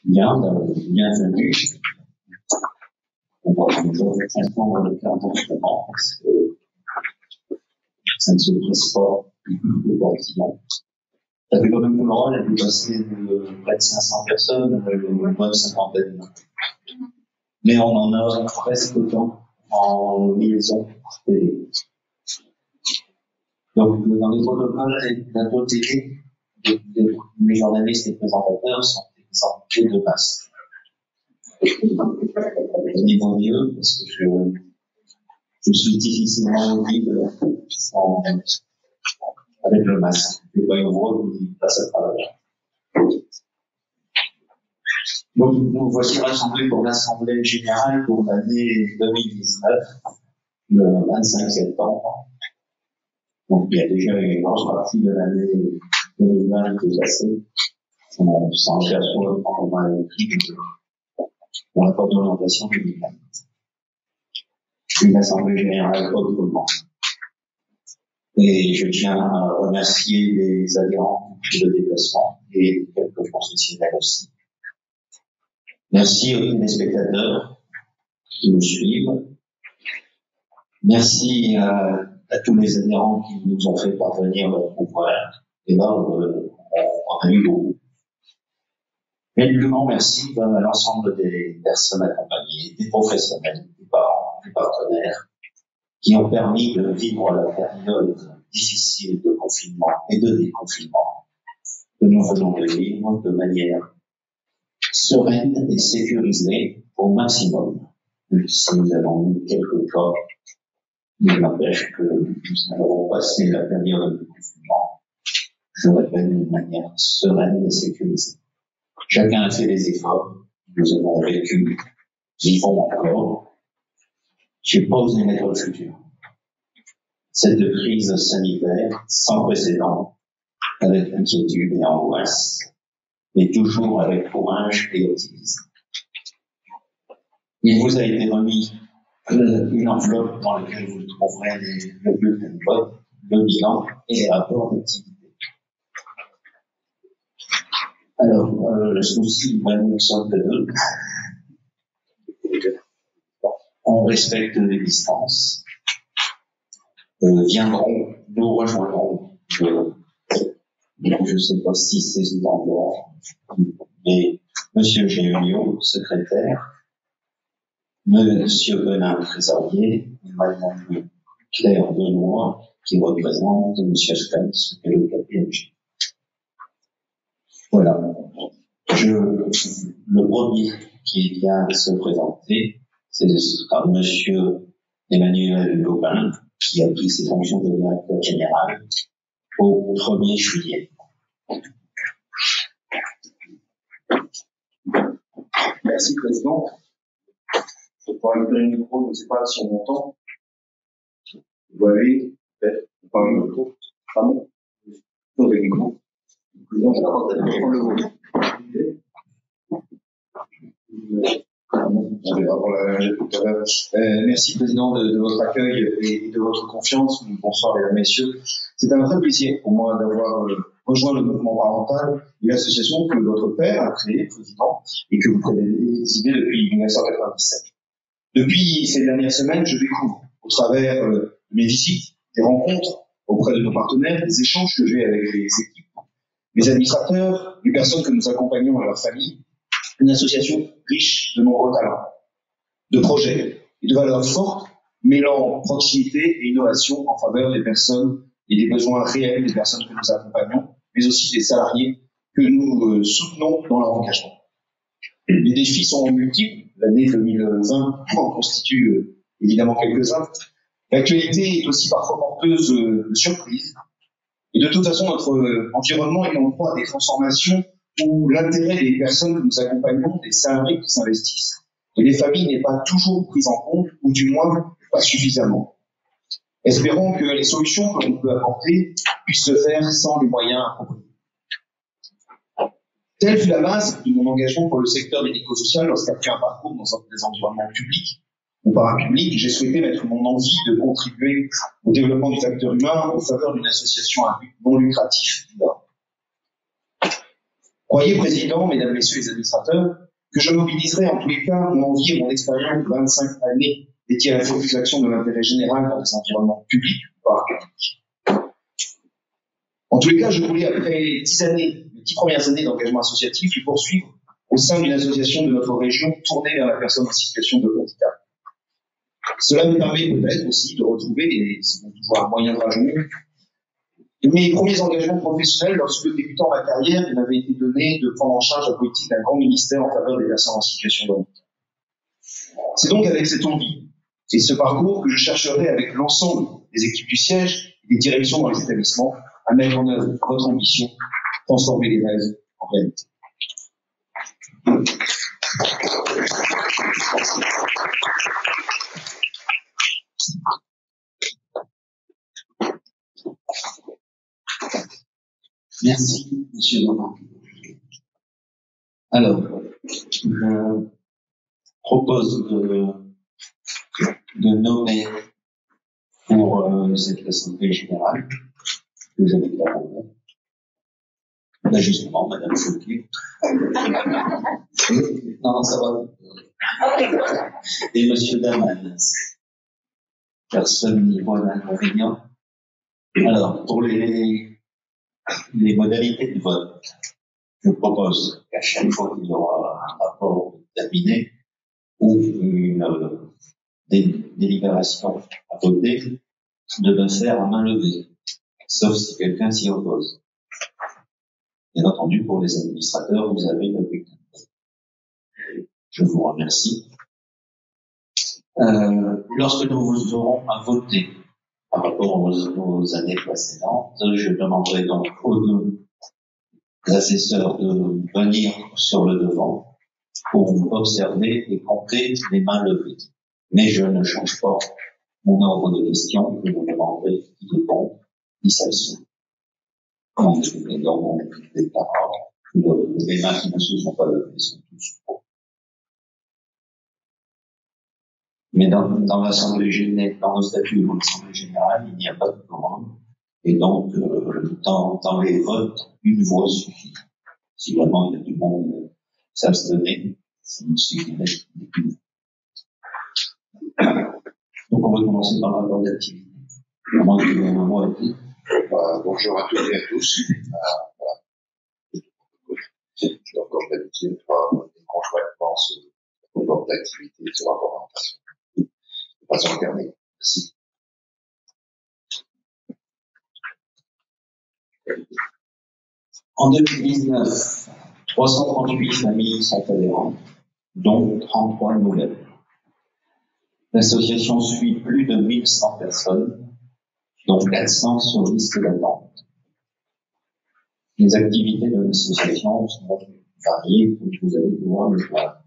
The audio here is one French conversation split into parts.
Bienvenue. On va toujours attendre le carrefour parce que ça ne se presse pas effectivement. Ça fait quand même tout le rôle, elle est passée de près de 500 personnes, une bonne cinquantaine. Mais on en a presque autant en liaison. Donc, dans les protocoles d'info télé, les journalistes et les présentateurs sont exemptés de masque. Il vaut mieux parce que je suis difficilement audible avec le masque. Je n'ai pas une voix qui passe à travers. Donc, nous voici rassemblés pour l'Assemblée générale pour l'année 2019, le 25 septembre. Donc, il y a déjà une grosse partie de l'année 2020 qui est passée. On s'aperçoit qu'on a écrit dans la porte d'orientation 2020. Une Assemblée générale autrement. Et je tiens à remercier les adhérents de déplacement et quelques professionnels aussi. Merci aux téléspectateurs qui nous suivent. Merci à tous les adhérents qui nous ont fait parvenir leur pouvoir. Et là, on a eu beaucoup. Mais le plus grand merci va à l'ensemble des personnes accompagnées, des professionnels, des parents, des partenaires, qui ont permis de vivre la période difficile de confinement et de déconfinement que nous venons de vivre de manière sereine et sécurisée au maximum. Même si nous avons eu quelques cas, il n'empêche que nous avons passé la période de confinement, je répète, d'une manière sereine et sécurisée. Chacun a fait des efforts, nous avons vécu, vivons encore. Je n'ai pas osé mettre le futur. Cette crise sanitaire sans précédent, avec inquiétude et angoisse, mais toujours avec courage et optimisme. Il vous a été remis une enveloppe dans laquelle vous trouverez le bulletin de vote, le bilan et les rapports d'activité. Alors, le souci, nous ne sommes que deux. On respecte les distances. Viendront, nous rejoindrons. Je ne sais pas si c'est dans l'ordre, mais Monsieur Géuniot, secrétaire, Monsieur Benin, trésorier, et Madame Claire Benoît, qui représente Monsieur Scans, qui est le KPMG. Voilà. Le premier qui vient se présenter, c'est Monsieur Emmanuel Lobin, qui a pris ses fonctions de directeur général au 1er juillet. Merci, Président. Je vais pouvoir récupérer le micro, je ne sais pas si on m'entend. Vous voyez, peut-être, pas le micro. Pardon. Vous avez le micro. Président, je vais prendre le vôtre. Merci, Président, de votre accueil et de votre confiance. Bonsoir, mesdames, messieurs. C'est un vrai plaisir pour moi d'avoir rejoint le mouvement parental et l'association que votre père a créée, Président, et que vous présidez depuis 1997. Depuis ces dernières semaines, je découvre, au travers de mes visites, des rencontres auprès de nos partenaires, des échanges que j'ai avec les équipes, les administrateurs, les personnes que nous accompagnons et leurs familles, une association riche de nombreux talents, de projets et de valeurs fortes, mêlant proximité et innovation en faveur des personnes et des besoins réels des personnes que nous accompagnons, mais aussi des salariés que nous soutenons dans leur engagement. Les défis sont multiples. L'année 2020 en constitue évidemment quelques-uns. L'actualité est aussi parfois porteuse de surprises. Et de toute façon, notre environnement est en proie à des transformations où l'intérêt des personnes que nous accompagnons, des salariés qui s'investissent, et des familles n'est pas toujours pris en compte, ou du moins pas suffisamment. Espérons que les solutions que l'on peut apporter puissent se faire sans les moyens appropriés. Telle fut la base de mon engagement pour le secteur médico-social lorsqu'après un parcours dans des environnements publics ou parapublics, j'ai souhaité mettre mon envie de contribuer au développement du facteur humain en faveur d'une association à but non lucratif. Croyez, Président, Mesdames, Messieurs les administrateurs, que je mobiliserai en tous les cas mon envie et mon expérience de 25 années dédiée à la satisfaction de l'intérêt général dans des environnements publics ou académiques. En tous les cas, je voulais, après 10 années, les 10 premières années d'engagement associatif, les poursuivre au sein d'une association de notre région tournée vers la personne en situation de handicap. Cela me permet peut-être aussi de retrouver, et c'est toujours un moyen de rajeunir, mes premiers engagements professionnels lorsque, débutant ma carrière, il m'avait été donné de prendre en charge la politique d'un grand ministère en faveur des personnes en situation de handicap. C'est donc avec cette envie et ce parcours que je chercherai avec l'ensemble des équipes du siège et des directions dans les établissements à mettre en œuvre votre ambition, transformer les rêves en réalité. Merci, Monsieur Normand. Alors, je propose de nommer pour cette assemblée générale que vous avez parlé. Là, justement, Madame Fouquet. Non, ça va. Et Monsieur Daman. Personne n'y voit d'inconvénient. Alors, pour les modalités de vote, je propose qu'à chaque fois qu'il y aura un rapport terminé ou une délibération à voter, de le faire à main levée, sauf si quelqu'un s'y oppose. Bien entendu, pour les administrateurs, vous avez le bulletin. Je vous remercie. Lorsque nous aurons à voter par rapport aux années précédentes, je demanderai donc aux deux assesseurs de venir sur le devant pour observer et compter les mains levées. Mais je ne change pas mon ordre de questions, je vous demanderai qui répond, qui s'abstient. Donc, dans mon départ, les mains qui ne se sont pas levées sont tous pour. Mais dans l'Assemblée générale, dans le statut de l'Assemblée générale, il n'y a pas de quorum. Et donc, dans les votes, une voix suffit. Si vraiment il y a du monde s'abstenait, il suffirait d'une voix. Donc, on va commencer par rapport d'activité. Comment est-ce que le moment a été? Bonjour à toutes et à tous. Donc, comme d'habitude, on va voter conjointement ce rapport d'activité et ce rapport d'orientation. De façon alternée. Merci. En 2019, 338 familles sont adhérentes, dont 33 nouvelles. L'association suit plus de 1100 personnes, dont 400 sur liste d'attente. Les activités de l'association sont variées, comme vous allez pouvoir le voir.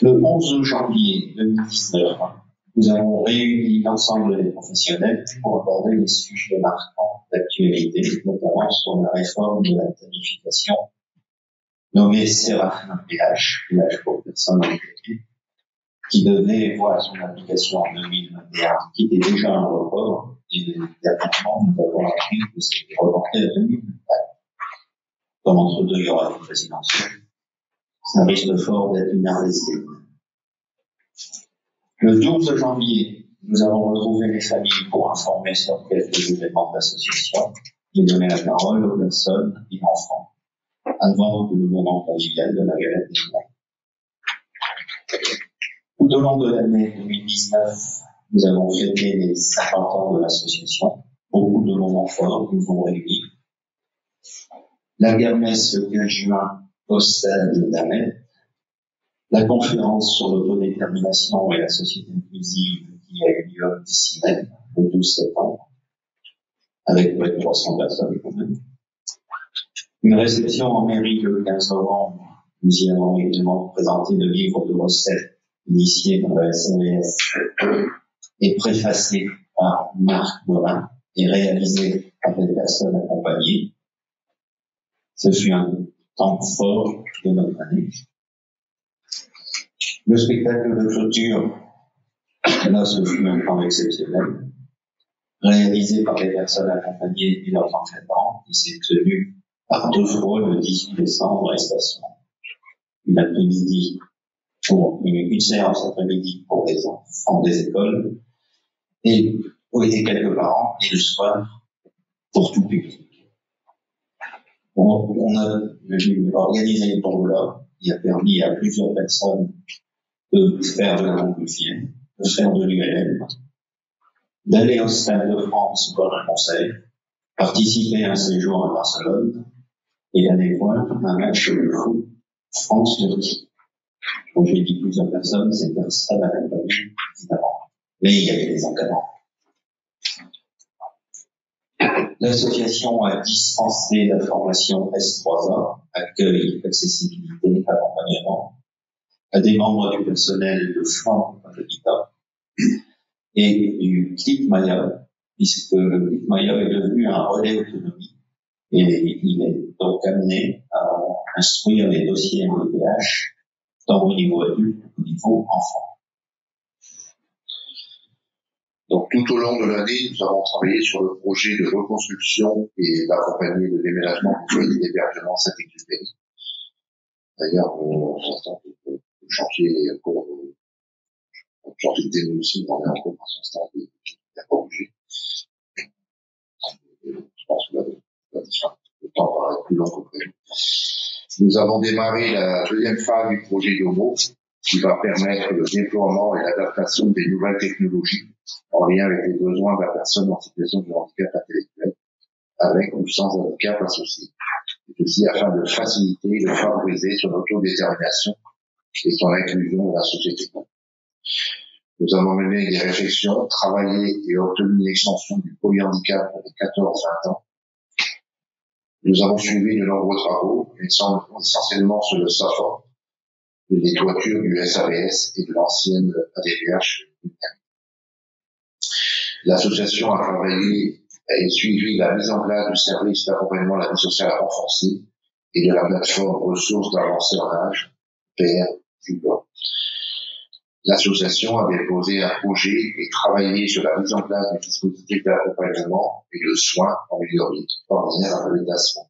Le 11 janvier 2019, nous avons réuni l'ensemble des professionnels pour aborder les sujets marquants d'actualité, notamment sur la réforme de la tarification nommée Séraphin PH pour personnes handicapées, qui devait voir son application en 2021, qui était déjà un report, et dernièrement, nous avons appris que c'était reporté à 2024. Comme entre deux, il y aura une présidentielle. Ça risque fort d'être une arlésienne. Le 12 janvier, nous avons retrouvé les familles pour informer sur quelques événements d'association et donner la parole aux personnes et enfants avant le moment convivial de la galette des journaux. Tout au long de l'année 2019, nous avons fêté les 50 ans de l'association. Beaucoup de moments forts nous ont réunis. La kermesse le 15 juin au stade d'Amet. La conférence sur l'autodétermination et la société inclusive qui a eu lieu ici même, le 12 septembre, avec près de 300 personnes quand même. Une réception en mairie le 15 novembre, nous y avons également présenté le livre de recettes initié par la SNES et préfacé par Marc Morin et réalisé par des personnes accompagnées. Ce fut un temps fort de notre année. Le spectacle de clôture, là, ce fut un temps exceptionnel, réalisé par les personnes accompagnées et leurs encadrants, qui s'est tenu par 2 fois le 18 décembre, espacement. Une après-midi pour une séance après-midi pour les enfants des écoles et quelques parents, et le soir pour tout public. On a organisé une tombola qui a permis à plusieurs personnes de faire de la Montgolfière, de faire de l'ULM, d'aller au Stade de France voir un conseil, participer à un séjour à Barcelone et d'aller voir un match de foot France-Turquie. Donc j'ai dit plusieurs personnes, c'est personne à la famille, évidemment. Mais il y avait des encadrants. L'association a dispensé la formation S3A, accueil, accessibilité, accompagnement, à des membres du personnel de Flanc de l'Habitat et du CLIC Maya, puisque le CLIC Maya est devenu un relais autonomie et il est donc amené à instruire les dossiers MDPH tant au niveau adulte qu'au niveau enfant. Donc, tout au long de l'année, nous avons travaillé sur le projet de reconstruction et d'accompagner le déménagement du foyer d'hébergement Saint-Exupéry. D'ailleurs, on s'entend que le chantier est encore, le chantier de démolition, on est encore dans son stade, il n'a pas bougé. Je pense que le temps va être plus long que prévu. Nous avons démarré la deuxième phase du projet DOMO, qui va permettre le déploiement et l'adaptation des nouvelles technologies en lien avec les besoins de la personne en situation de handicap intellectuel, avec ou sans handicap associé. Et aussi afin de faciliter et de favoriser son autodétermination et son inclusion dans la société. Nous avons mené des réflexions, travaillé et obtenu une extension du polyhandicap pour les 14-20 ans. Nous avons suivi de nombreux travaux, essentiellement sur le SAFOR, des toitures du SAVS et de l'ancienne ADVH. L'association a travaillé et suivi la mise en place du service d'accompagnement à la vie sociale renforcée et de la plateforme ressources d'avancée en âge, PR. L'association a déposé un projet et travaillé sur la mise en place du dispositif d'accompagnement et de soins en milieu ordinaire à l'habitation.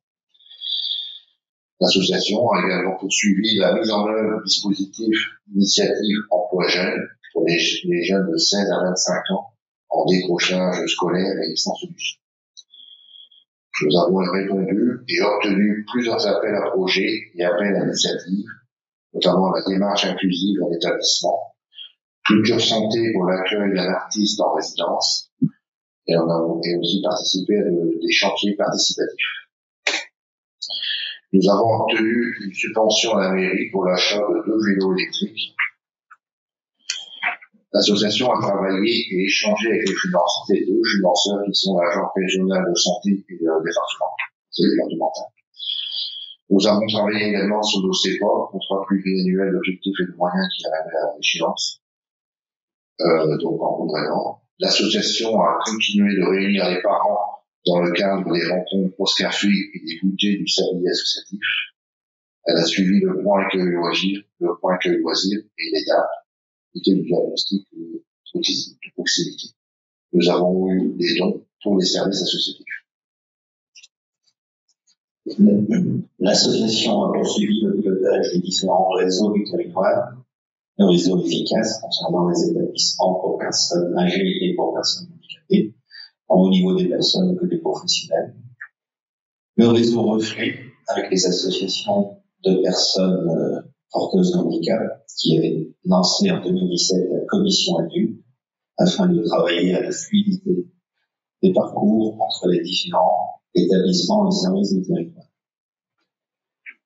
L'association a également poursuivi la mise en œuvre du dispositif initiative emploi jeune pour les jeunes de 16 à 25 ans en décrochage scolaire et sans solution. Nous avons répondu et obtenu plusieurs appels à projets et appels à initiatives, notamment la démarche inclusive en établissement, Culture Santé pour l'accueil d'un artiste en résidence, et on a aussi participé à des chantiers participatifs. Nous avons obtenu une subvention à la mairie pour l'achat de 2 vélos électriques. L'association a travaillé et échangé avec les 2 financeurs qui sont l'agence régionale de santé et le départemental. Nous avons travaillé également sur nos CEPA, contrat pluriannuel d'objectifs et de moyens qui arrivait à l'échéance. Donc en complément. L'association a continué de réunir les parents dans le cadre des rencontres post-café et des goûters du sablier associatif. Elle a suivi le point accueil loisirs et l'étape du diagnostic de proximité. Nous avons eu des dons pour les services associatifs. L'association a poursuivi le pilotage des différents réseaux du territoire, le réseau efficace concernant les établissements pour personnes âgées et pour personnes handicapées, tant au niveau des personnes que des professionnels. Le réseau Reflet, avec les associations de personnes porteuses de handicap, qui avait lancé en 2017 la commission adulte, afin de travailler à la fluidité des parcours entre les différents établissements et services du territoire.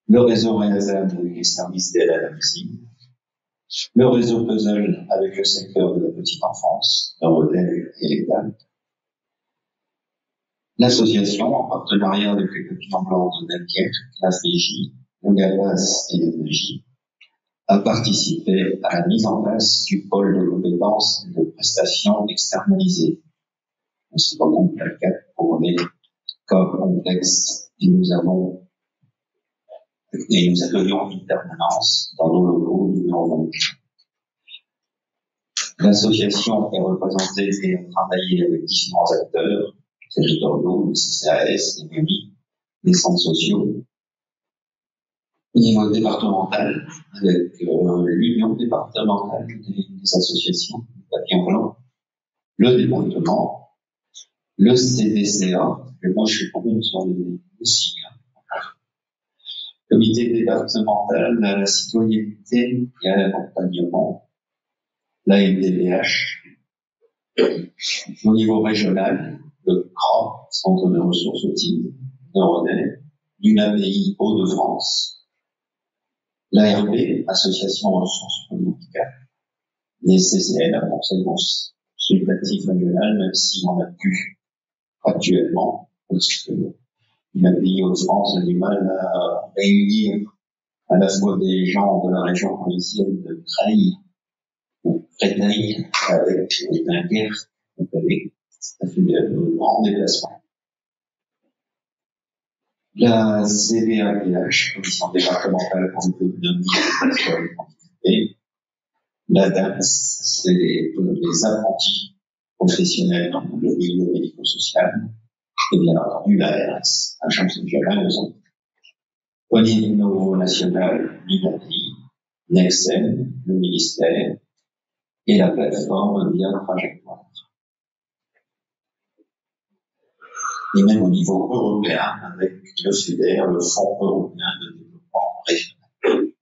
Le réseau Réazan avec les services d'aide à domicile. Le réseau Puzzle avec le secteur de la petite enfance, le modèle et les dames. L'association, en partenariat avec les papillons blancs de Dunkerque, la FJ, le Gavas et le FJ, a participé à la mise en place du pôle de compétences et de prestations externalisées. On se regroupe la 4 pour les cas complexes et nous accueillons une permanence dans nos locaux numéro 20. L'association est représentée et a travaillé avec différents acteurs territoriaux, le CCAS, les mairies, des centres sociaux. Au niveau départemental, avec l'union départementale des associations de papillon volant, le département, le CDCA, et moi je suis tombé sur les sigles. Comité départemental à la citoyenneté et à l'accompagnement, la MDVH. Au niveau régional, le CRA, Centre de ressources utiles de Rodez, l'UNAVI Hauts-de-France, l'ARB, Association ressources pour le handicap, les CCL, la Conseil consultatif régional, même si on n'a plus actuellement, parce que l'UNAVI Hauts-de-France a du mal à réunir à la fois des gens de la région parisienne de Creil ou Créteil avec Dunkerque, ça fait de grands déplacements. La CVAPH, Commission départementale pour l'autonomie et la DAPS, c'est les apprentis professionnels dans le milieu médico-social, et bien entendu l'ARS, Agence régionale de santé. Au niveau national, l'UNAPI, l'EXEM, le ministère et la plateforme via trajectoire. Et même au niveau européen, avec le FEDER, le Fonds européen de développement régional.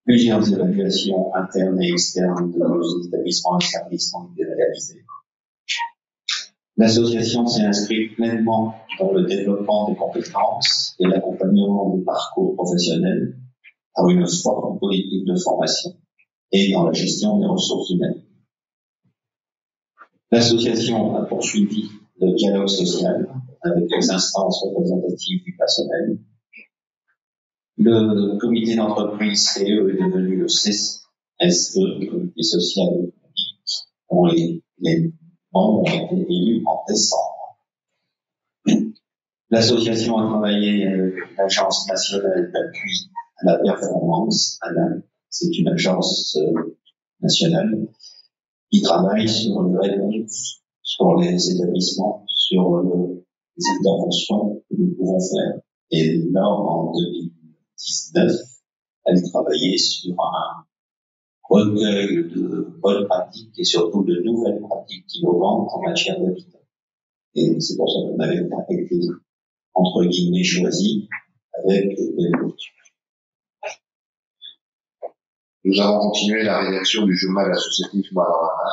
Plusieurs évaluations internes et externes de nos établissements et services ont été réalisées. L'association s'est inscrite pleinement dans le développement des compétences et l'accompagnement des parcours professionnels par une forte politique de formation et dans la gestion des ressources humaines. L'association a poursuivi le dialogue social avec les instances représentatives du personnel. Le comité d'entreprise CE est devenu le CSE, le comité social et économique, dont les membres ont été élus en décembre. L'association a travaillé avec l'Agence nationale d'appui à la performance, ANAP. C'est une agence nationale qui travaille sur les réponses, sur les établissements, sur les interventions que nous pouvons faire. Et là, en 2019, elle travaillait sur un recueil de bonnes pratiques et surtout de nouvelles pratiques innovantes en matière d'habitat. Et c'est pour ça qu'on avait été, entre guillemets, choisi avec des outils. Nous avons continué la rédaction du journal associatif Marana,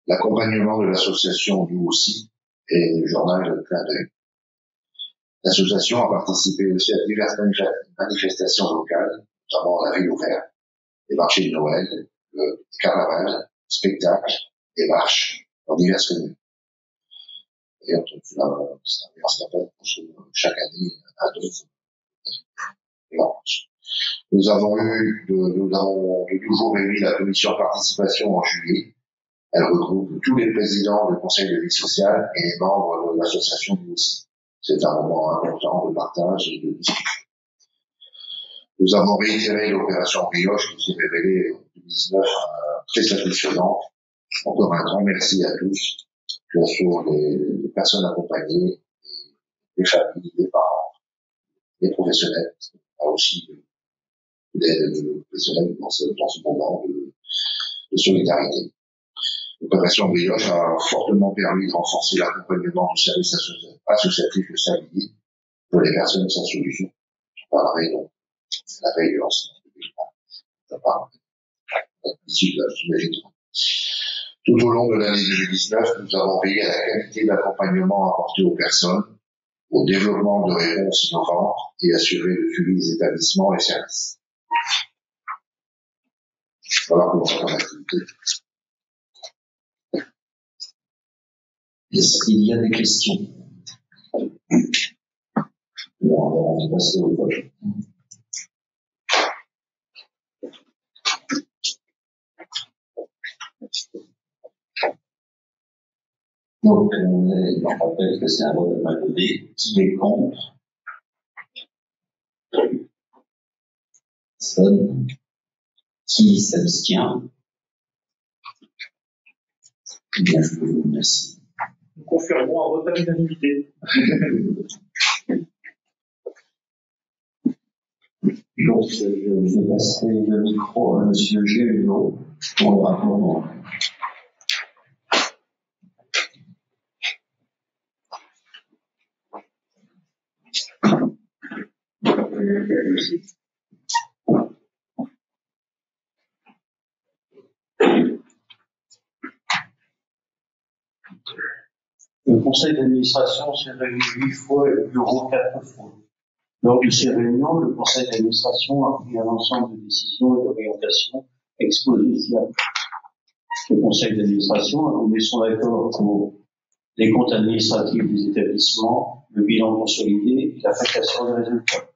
l'accompagnement de l'association Nous aussi et le journal de Clin d'œil. L'association a participé aussi à diverses manifestations locales, notamment la ville ouverte, les marchés de Noël, le carnaval, spectacles et marches dans diverses communes. Et on se rappelle chaque année à d'autres marches. Nous avons de nouveau réuni la commission participation en juillet. Elle regroupe tous les présidents du conseil de vie sociale et les membres de l'association Nous aussi. C'est un moment important de partage et de discussion. Nous avons réitéré l'opération Brioche qui s'est révélée en 2019 très satisfaisante. Encore un grand merci à tous, que ce soit les personnes accompagnées, les familles, les parents, les professionnels, aussi des professionnels dans ce moment de solidarité. L'opération Brioche a fortement permis de renforcer l'accompagnement du service associatif de Savigny pour les personnes sans solution. Je parlerai donc de la veille de lancement de 2020. Je parle ici de la j'imagine. Tout au long de l'année 2019, nous avons veillé à la qualité d'accompagnement apporté aux personnes, au développement de réponses innovantes et assuré le suivi des établissements et services. Voilà pour notre activité. Est-ce qu'il y a des questions? Alors, on va passer au vote. Donc, on rappelle que c'est un vote à main levée. Qui est contre? Personne. Qui s'abstient? Bien, je vous remercie. Nous confirmons un vote à l'unanimité. Donc, je vais passer le micro à M. Géliot pour le rapport. Le conseil d'administration s'est réuni 8 fois et le bureau 4 fois. Lors de ces réunions, le conseil d'administration a pris un ensemble de décisions et d'orientations exposées ci-après. Le conseil d'administration a donné son accord pour les comptes administratifs des établissements, le bilan consolidé et l'affectation des résultats,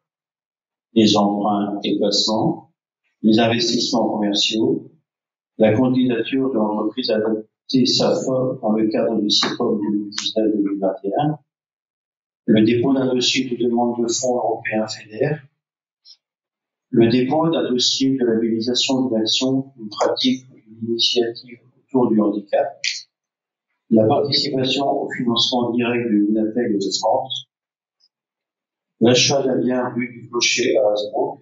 les emprunts et placements, les investissements commerciaux, la candidature de l'entreprise adaptée SAFA dans le cadre du CIPOM 2019-2021, le dépôt d'un dossier de demande de fonds européens FEDER, le dépôt d'un dossier de labellisation d'une action, d'une pratique ou d'une initiative autour du handicap, la participation au financement direct de l'UNAPEG de France, l'achat d'un bien rue du Clocher à Hasbrook,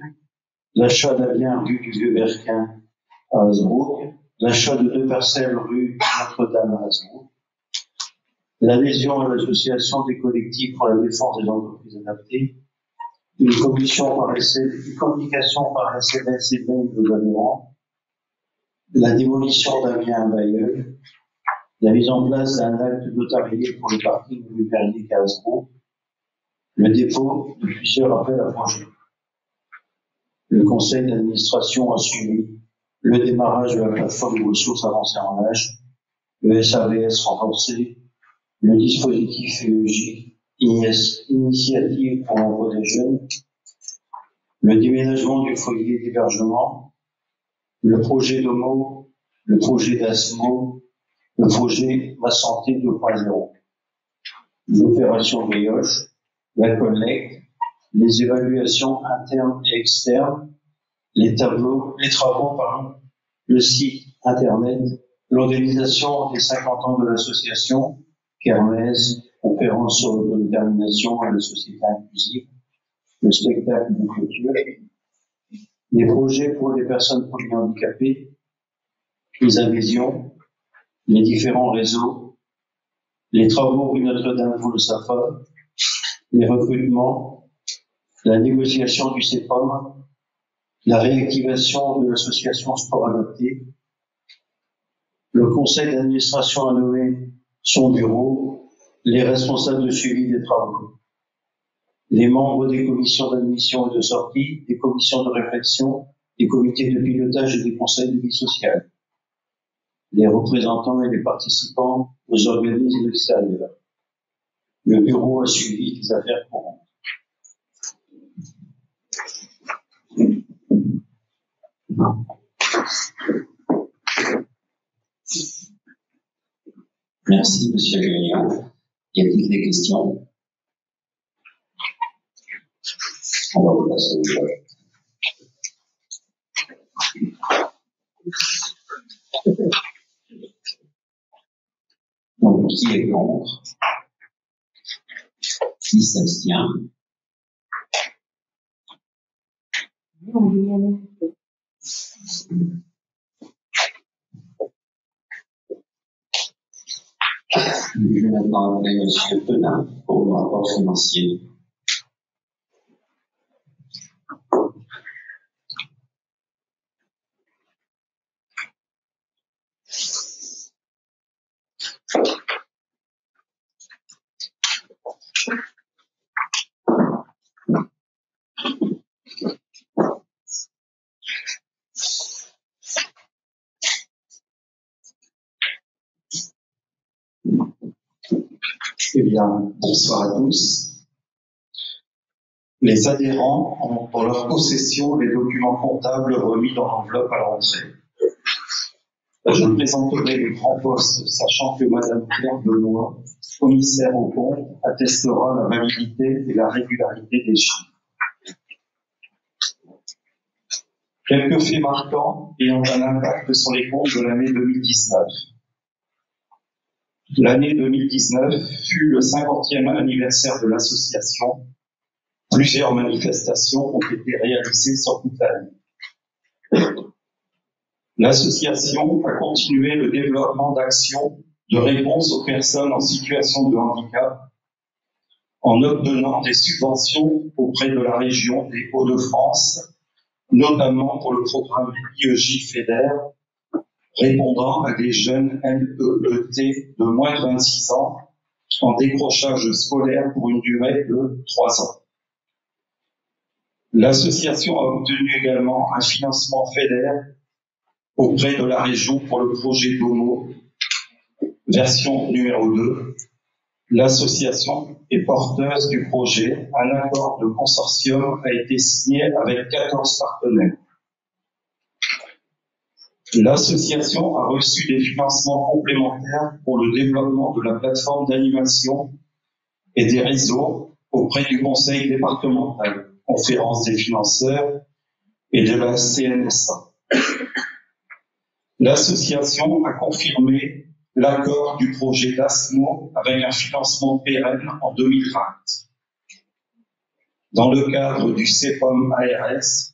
l'achat d'un bien rue du Vieux-Berquin à Hasbrook, l'achat de 2 parcelles rue Notre-Dame à Hasbrook, l'adhésion à l'association des collectifs pour la défense des entreprises adaptées, une communication par SMS et mail aux adhérents, la démolition d'un bien à Bailleul, la mise en place d'un acte notarié pour le parking rue Vernier à Hasbrook, le dépôt de plusieurs appels à projets. Le conseil d'administration a suivi le démarrage de la plateforme de ressources avancées en âge, le SAVS renforcé, le dispositif initiative pour l'emploi des jeunes, le déménagement du foyer d'hébergement, le projet d'HOMO, le projet d'ASMO, le projet Ma Santé 2.0, l'opération brioche, la collecte, les évaluations internes et externes, les travaux, le site internet, l'organisation des 50 ans de l'association, kermesse, conférence sur l'autodétermination et la société inclusive, le spectacle de clôture, les projets pour les personnes polyhandicapées, les adhésions, les différents réseaux, les travaux rue Notre-Dame pour le SAFA, les recrutements, la négociation du CEPOM, la réactivation de l'association Sport Adapté. Le conseil d'administration a nommé son bureau, les responsables de suivi des travaux, les membres des commissions d'admission et de sortie, des commissions de réflexion, des comités de pilotage et des conseils de vie sociale, les représentants et les participants aux organismes extérieurs. Le bureau a suivi les affaires courantes. Merci, Monsieur Géliot. Y a-t-il des questions? On va vous passer au jeu. Donc, qui est contre? Qui s'abstient? Je vais maintenant appeler M. Penin pour le rapport financier. Eh bien, bonsoir à tous. Les adhérents ont en leur possession les documents comptables remis dans l'enveloppe à l'entrée. Je présenterai les grands postes, sachant que Madame Claire Benoît, commissaire au compte, attestera la validité et la régularité des chiffres. Quelques faits marquants ayant un impact sur les comptes de l'année 2019. L'année 2019 fut le 50e anniversaire de l'association Plusieurs manifestations ont été réalisées sur toute l'année. L'association a continué le développement d'actions de réponse aux personnes en situation de handicap en obtenant des subventions auprès de la région des Hauts-de-France, notamment pour le programme IEJ FEDER, répondant à des jeunes NEET de moins de 26 ans en décrochage scolaire pour une durée de 3 ans. L'association a obtenu également un financement FEDER auprès de la région pour le projet DOMO, version numéro 2. L'association est porteuse du projet. Un accord de consortium a été signé avec 14 partenaires. L'association a reçu des financements complémentaires pour le développement de la plateforme d'animation et des réseaux auprès du conseil départemental, conférence des financeurs et de la CNSA. L'association a confirmé l'accord du projet d'ASMO avec un financement pérenne en 2020. Dans le cadre du CEPOM ARS,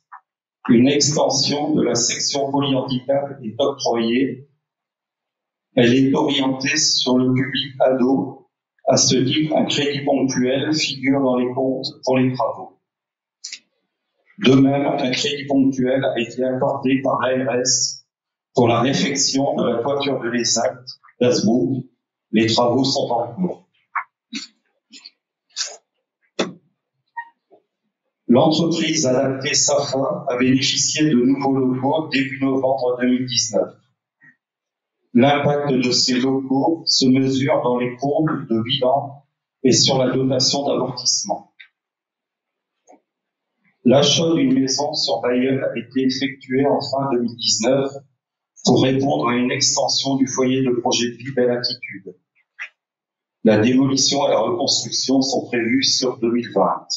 une extension de la section polyhandicap est octroyée. Elle est orientée sur le public ado. À ce titre, un crédit ponctuel figure dans les comptes pour les travaux. De même, un crédit ponctuel a été accordé par l'ARS pour la réfection de la toiture de l'ESAT d'Asbrook. Les travaux sont en cours. L'entreprise adaptée SAFA a bénéficié de nouveaux locaux début novembre 2019. L'impact de ces locaux se mesure dans les courbes de bilan et sur la dotation d'amortissement. L'achat d'une maison sur Bailleul a été effectué en fin 2019 pour répondre à une extension du foyer de projet de vie Belle Attitude. La démolition et la reconstruction sont prévues sur 2020.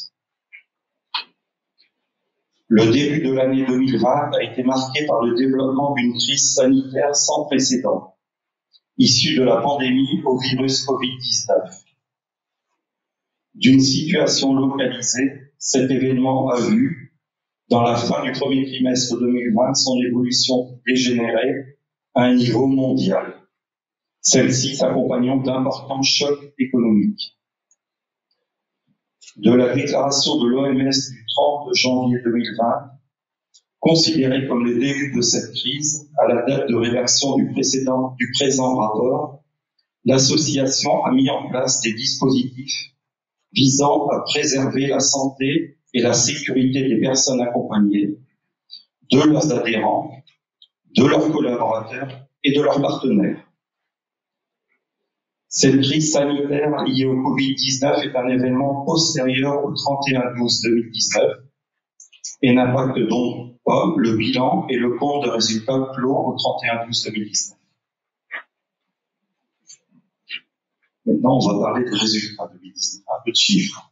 Le début de l'année 2020 a été marqué par le développement d'une crise sanitaire sans précédent, issue de la pandémie au virus Covid-19. D'une situation localisée, cet événement a vu, dans la fin du premier trimestre 2020, son évolution dégénérée à un niveau mondial. Celle-ci s'accompagnant d'importants chocs économiques. De la déclaration de l'OMS du 30 janvier 2020, considérée comme le début de cette crise, à la date de rédaction du présent rapport, l'association a mis en place des dispositifs visant à préserver la santé et la sécurité des personnes accompagnées, de leurs adhérents, de leurs collaborateurs et de leurs partenaires. Cette crise sanitaire liée au Covid-19 est un événement postérieur au 31/12/2019 et n'impacte donc pas le bilan et le compte de résultats clos au 31/12/2019. Maintenant, on va parler des résultats 2019, un peu de chiffres.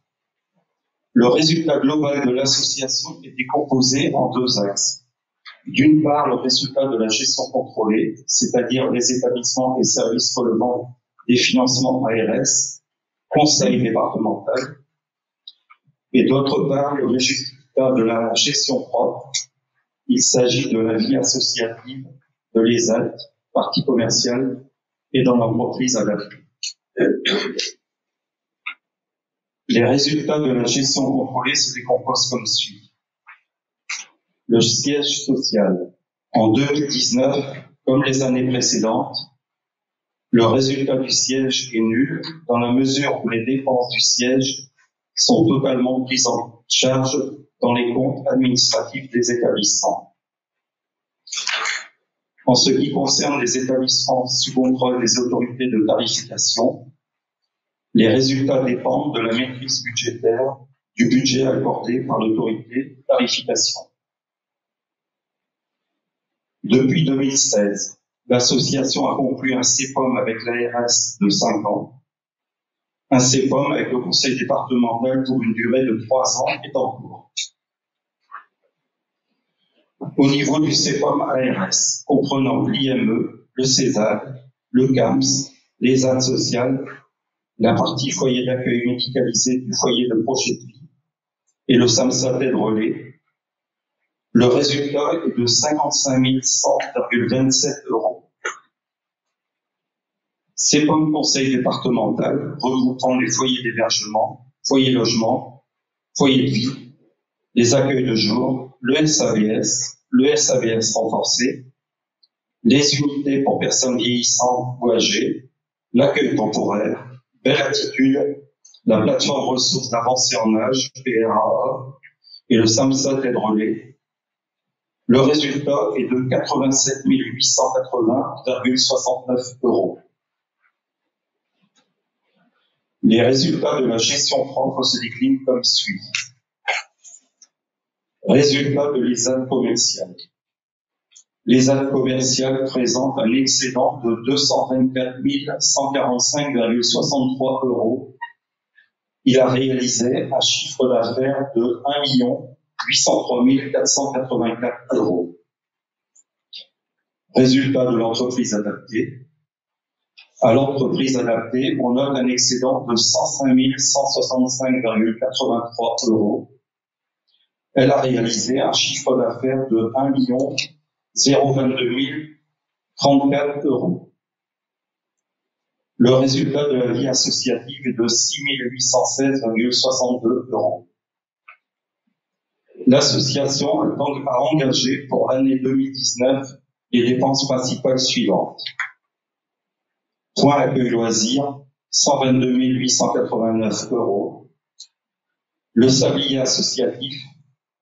Le résultat global de l'association est décomposé en 2 axes. D'une part, le résultat de la gestion contrôlée, c'est-à-dire les établissements et services relevant des financements ARS, conseil départemental, et d'autre part, le résultat de la gestion propre. Il s'agit de la vie associative, de l'ESAT, partie commerciale, et dans l'entreprise adaptée. Les résultats de la gestion contrôlée se décomposent comme suit. Le siège social. En 2019, comme les années précédentes, le résultat du siège est nul dans la mesure où les dépenses du siège sont totalement prises en charge dans les comptes administratifs des établissements. En ce qui concerne les établissements sous contrôle des autorités de tarification, les résultats dépendent de la maîtrise budgétaire du budget accordé par l'autorité de tarification. Depuis 2016, l'association a conclu un CEPOM avec l'ARS de 5 ans. Un CEPOM avec le conseil départemental pour une durée de 3 ans est en cours. Au niveau du CEPOM ARS, comprenant l'IME, le CESAD, le CAMS, les aides sociales, la partie foyer d'accueil médicalisé du foyer de projet de vie et le SAMSA Aide Relais. Le résultat est de 55 100,27 €. C'est pas un conseil départemental regroupant les foyers d'hébergement, foyers logement, foyers de vie, les accueils de jour, le SAVS renforcé, les unités pour personnes vieillissantes ou âgées, l'accueil temporaire, Belle Attitude, la plateforme ressources d'avancée en âge, PRAA, et le SAMSA Aide Relais. Le résultat est de 87 880,69 €. Les résultats de la gestion propre se déclinent comme suit. Résultats de l'ESAT commercial. L'ESAT commercial présente un excédent de 224 145,63 €. Il a réalisé un chiffre d'affaires de 1 803 484 €. Résultat de l'entreprise adaptée. À l'entreprise adaptée, on note un excédent de 105 165,83 €. Elle a réalisé un chiffre d'affaires de 1 022 034 €. Le résultat de la vie associative est de 6 816,62 €. L'association a engagé pour l'année 2019 les dépenses principales suivantes. Point accueil loisirs, 122 889 €. Le sablier associatif,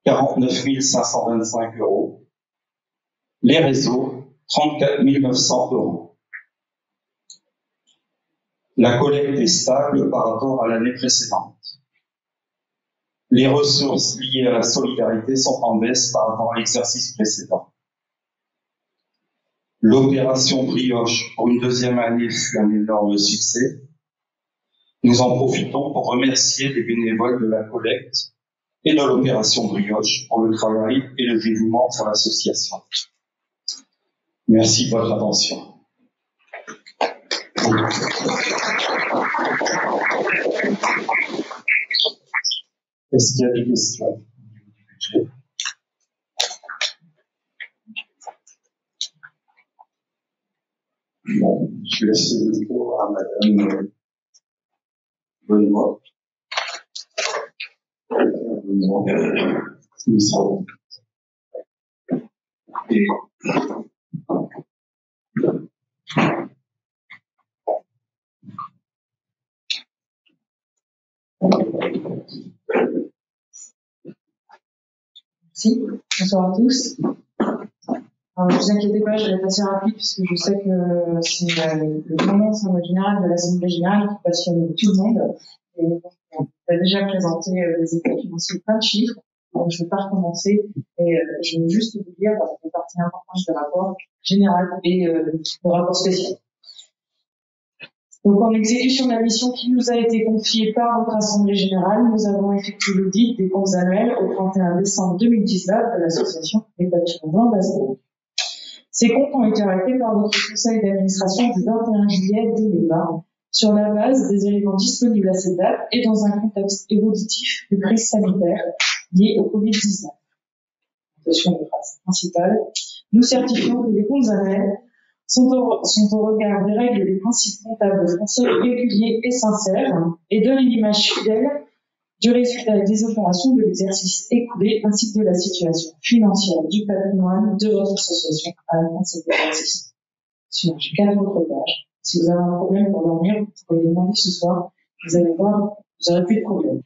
49 525 €. Les réseaux, 34 900 €. La collecte est stable par rapport à l'année précédente. Les ressources liées à la solidarité sont en baisse par rapport à l'exercice précédent. L'opération Brioche pour une deuxième année fut un énorme succès. Nous en profitons pour remercier les bénévoles de la collecte et de l'opération Brioche pour le travail et le dévouement pour l'association. Merci de votre attention. Est-ce qu'il y a des questions? Bon, je laisse le micro à Madame Benoît. Merci, bonsoir à tous. Alors, ne vous inquiétez pas, je vais être assez rapide puisque je sais que c'est le moment général de l'Assemblée générale qui passionne tout le monde. Et on a déjà présenté les états financiers, plein de chiffres, donc je ne vais pas recommencer. Et je veux juste vous dire une partie importante du rapport général et le rapport spécial. Donc, en exécution de la mission qui nous a été confiée par votre Assemblée générale, nous avons effectué l'audit des comptes annuels au 31 décembre 2019 de l'association des Papillons Blancs d'Asbro. Ces comptes ont été arrêtés par votre conseil d'administration du 21 juillet 2020 sur la base des éléments disponibles à cette date et dans un contexte évolutif de crise sanitaire liée au Covid-19. Attention de phrase principale. Nous certifions que les comptes annuels sont au regard des règles et des principes comptables français réguliers et sincères et donnent une image fidèle du résultat des opérations de l'exercice écoulé ainsi que de la situation financière du patrimoine de votre association à la fin de cet exercice. Sinon, j'ai 4 autres pages. Si vous avez un problème pour dormir, vous pouvez les demander ce soir. Vous allez voir, vous n'aurez plus de problème.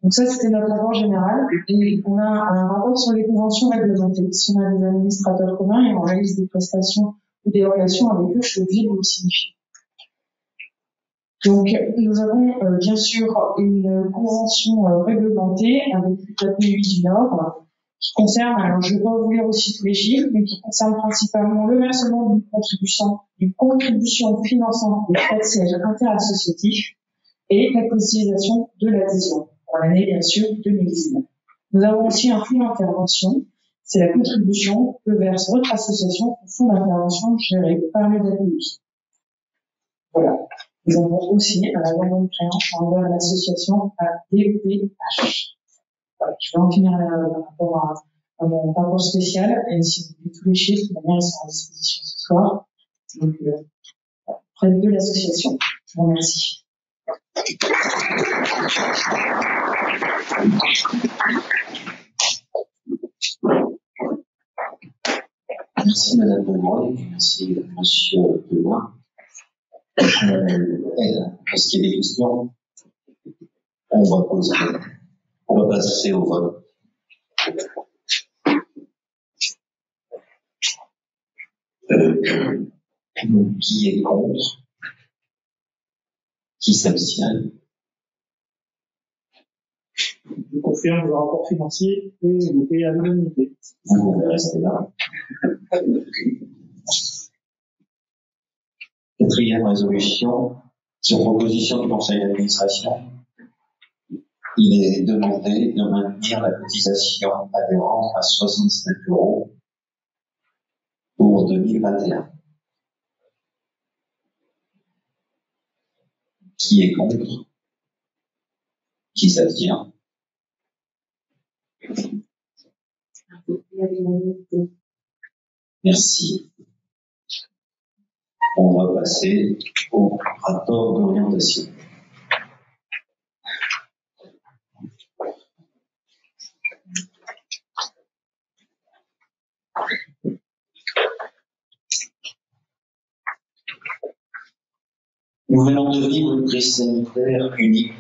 Donc ça, c'était notre rapport général. Et on a un rapport sur les conventions réglementées. Si on a des administrateurs communs et on réalise des prestations ou des relations avec eux, je suis obligée de vous le signifier. Donc, nous avons bien sûr une convention réglementée avec le pays du Nord qui concerne, alors je ne vais pas vous lire aussi tous les chiffres, mais qui concerne principalement le versement d'une contribution finançant les frais de siège interassociatifs et la cotisation de l'adhésion pour l'année, bien sûr, 2019. Nous avons aussi un fonds d'intervention, c'est la contribution que verse votre association au fonds d'intervention géré par le DAPI. Voilà. Nous avons aussi un abandon de créance envers l'association ADPH. voilà, je vais en finir par rapport à mon parcours spécial. Et si vous voulez tous les chiffres, de manière, ils sont à disposition ce soir. Donc, près de l'association. Je vous remercie. Merci Madame Benoît, et merci Monsieur Benoît. Est-ce qu'il y a des questions? On va passer au vote. Qui est contre? Qui s'abstient? Je confirme le rapport financier et voté à l'unanimité. Vous pouvez rester là. Quatrième résolution, sur proposition du conseil d'administration, il est demandé de maintenir la cotisation adhérente à 65 € pour 2021. Qui est contre? Qui s'abstient? Merci. On va passer au rapport d'orientation. Nous venons de vivre une crise sanitaire unique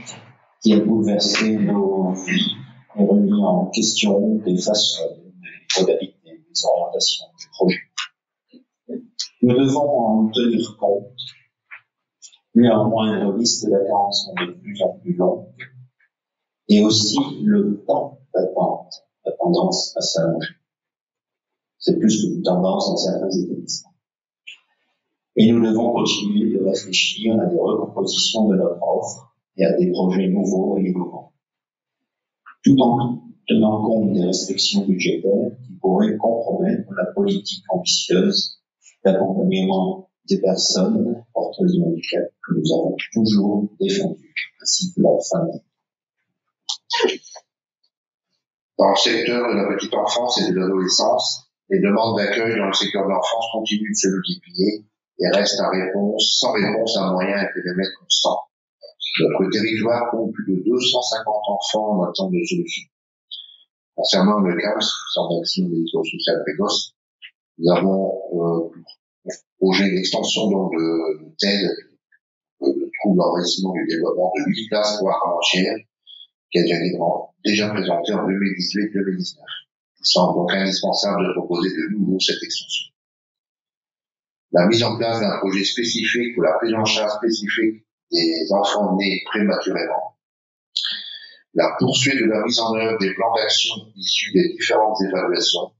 qui a bouleversé nos vies et remis en question des façons, des modalités, des orientations, des projets. Nous devons en tenir compte. Néanmoins, nos listes d'attente sont de plus en plus longues et aussi le temps d'attente a tendance à s'allonger. C'est plus qu'une tendance dans certains établissements. Et nous devons continuer de réfléchir à des recompositions de notre offre et à des projets nouveaux et innovants, tout en tenant compte des restrictions budgétaires qui pourraient compromettre la politique ambitieuse d'accompagnement des personnes porteuses de handicap que nous avons toujours défendue, ainsi que leurs familles. Dans le secteur de la petite enfance et de l'adolescence, les demandes d'accueil dans le secteur de l'enfance continuent de se multiplier et restent sans réponse à moyen et périmètre constant. Notre territoire compte plus de 250 enfants en attente de solution. Concernant le CAMS, Centre d'action médico-sociale précoce, nous avons projet d'extension de TED, de troubles d'envahissement du développement de 8 places pour la entière, qui a déjà présenté en 2018-2019. Il semble donc indispensable de proposer de nouveau cette extension. La mise en place d'un projet spécifique pour la prise en charge spécifique des enfants nés prématurément, la poursuite de la mise en œuvre des plans d'action issus des différentes évaluations,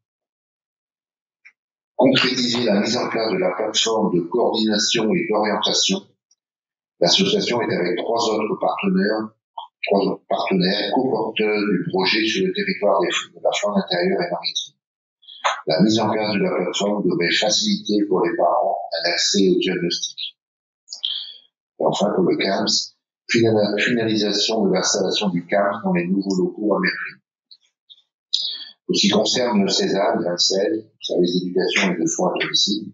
concrétiser la mise en place de la plateforme de coordination et d'orientation. L'association est avec trois autres partenaires co-porteurs du projet sur le territoire de la Flandre intérieure et maritime. La mise en place de la plateforme devrait faciliter pour les parents un accès au diagnostic. Et enfin, pour le CAMS, finalisation de l'installation du CAMS dans les nouveaux locaux à Mercredi. Pour ce qui concerne le CESAD, le service d'éducation et de soins à domicile,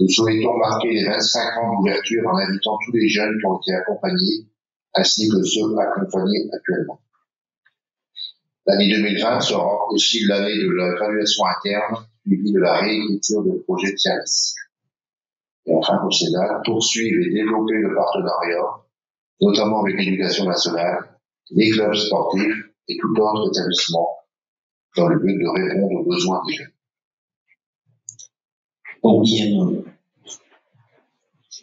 nous souhaitons marquer les 25 ans d'ouverture en invitant tous les jeunes qui ont été accompagnés, ainsi que ceux accompagnés actuellement. L'année 2020 sera aussi l'année de l'évaluation interne, suivie de la réécriture de projets de service. Et enfin, pour CESAD, poursuivre et développer le partenariat, notamment avec l'éducation nationale, les clubs sportifs et tout autre établissement, dans le but de répondre aux besoins des jeunes. Pour INE,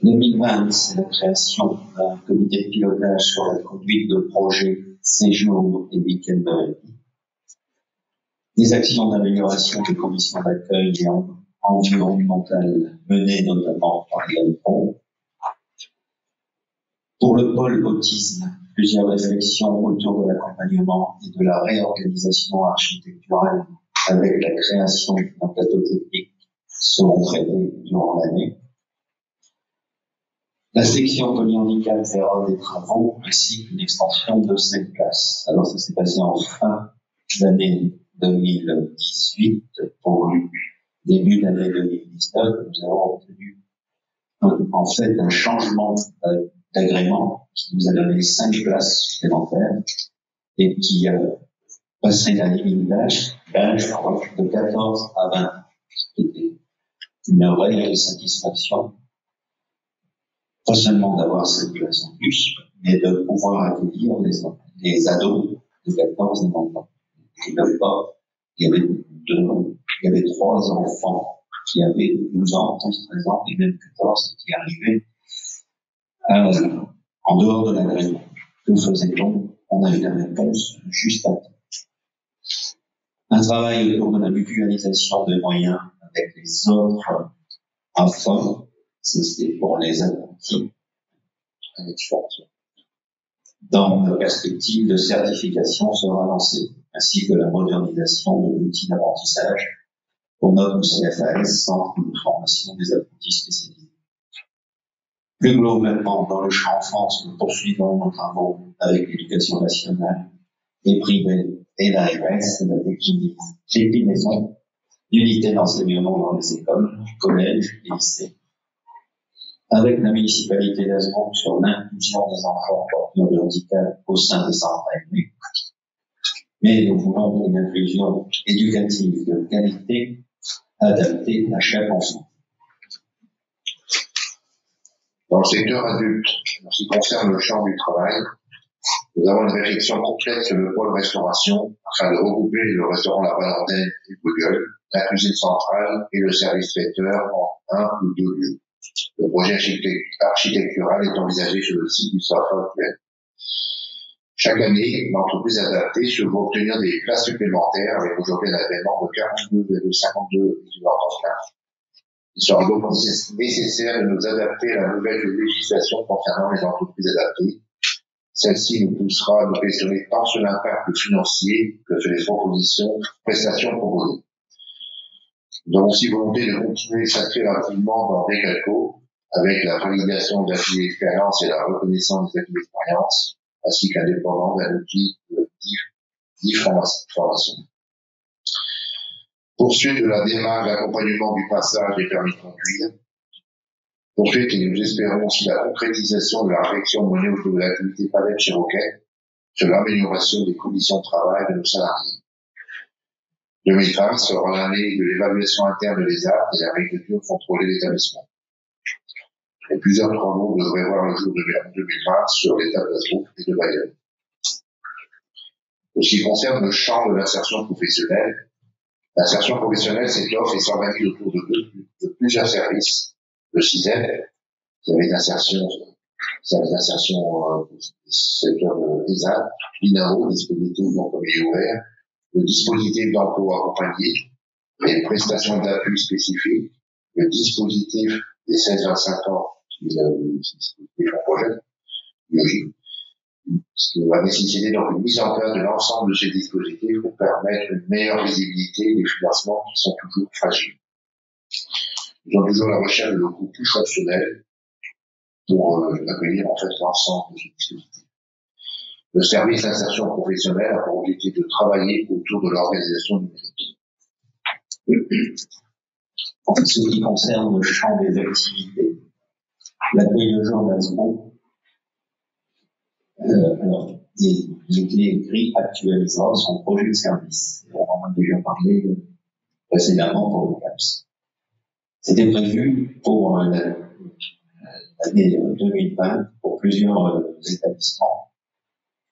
2020, c'est la création d'un comité de pilotage sur la conduite de projets séjours et week-ends de répit, des actions d'amélioration des conditions d'accueil et environnementales menées notamment par l'ANPO. Pour le pôle autisme, plusieurs réflexions autour de l'accompagnement et de la réorganisation architecturale avec la création d'un plateau technique seront traitées durant l'année. La section polyhandicap verra des travaux ainsi qu'une extension de 5 classes. Alors ça s'est passé en fin l'année 2018 pour le début de l'année 2019, nous avons obtenu en fait un changement d'agrément qui nous a donné 5 places supplémentaires et qui a passé la limite d'âge de 14 à 20 ans, ce qui était une réelle satisfaction, pas seulement d'avoir cette place en plus, mais de pouvoir accueillir les ados de 14 à 20 ans. Il y avait 3 enfants qui avaient 12 ans, 13 ans et même 14 qui arrivaient en dehors de l'agrément. Que faisait-on? On a eu la réponse juste à temps. Un travail autour de la mutualisation des moyens avec les autres enfants, ça c'est pour les apprentis, dans la perspective de certification sera lancée, ainsi que la modernisation de l'outil d'apprentissage pour notre CFAS, Centre de formation des apprentis spécialisés. Plus globalement, dans le champ enfance, nous poursuivons nos travaux avec l'éducation nationale et privée et l'ARS, la déclinaison d'unités d'enseignement dans les écoles, collèges et lycées, avec la municipalité d'Azemont sur l'inclusion des enfants porteurs de handicap au sein des centres aînés. Mais nous voulons une inclusion éducative de qualité adaptée à chaque enfant. Dans le secteur adulte, en ce qui concerne le champ du travail, nous avons une réflexion complète sur le pôle restauration afin de regrouper le restaurant La Valentaine et Google, la cuisine centrale et le service traiteur en 1 ou 2 lieux. Le projet architectural est envisagé sur le site du SAFA actuel. Chaque année, l'entreprise adaptée se voit obtenir des places supplémentaires avec aujourd'hui un agrément de 42,52 étudiants en classe. Il sera donc nécessaire de nous adapter à la nouvelle législation concernant les entreprises adaptées. Celle-ci nous poussera à nous questionner tant sur l'impact financier que sur les prestations proposées. Nous avons aussi volonté de continuer s'inscrire activement dans Decalco avec la validation d'acquis d'expérience et la reconnaissance des acquis d'expérience, ainsi qu'un déploiement d'un outil de formation. Poursuite de la démarche d'accompagnement du passage des permis de conduire. Poursuite, et nous espérons aussi la concrétisation de la réflexion menée autour de l'activité Palette chez Roquette sur l'amélioration des conditions de travail de nos salariés. 2020 sera l'année de l'évaluation interne des actes et la règle contrôler l'établissement. Et plusieurs travaux devraient voir le jour de 2020 sur l'état d'Azemont et de Bayonne. En ce qui concerne le champ de l'insertion professionnelle s'étoffe et s'organise autour de plusieurs services. Le CISEP, service d'insertion, secteur de ESAD, l'INAO, dispositif d'emploi ouvert, le dispositif d'emploi accompagné, les prestations d'appui spécifiques, le dispositif des 16-25 ans, qui est le dispositif en projet, biologique, ce qui va nécessiter donc une mise en place de l'ensemble de ces dispositifs pour permettre une meilleure visibilité des financements qui sont toujours fragiles. Nous sommes toujours à la recherche de locaux plus fonctionnels pour accueillir en fait l'ensemble de ces dispositifs. Le service d'insertion professionnelle a pour objectif de travailler autour de l'organisation numérique. En ce qui concerne le champ des activités, l'accueil de jour d'Azemont, il est écrit actualisera son projet de service. On en a déjà parlé précédemment pour le CAPS. C'était prévu pour l'année 2020 pour plusieurs établissements.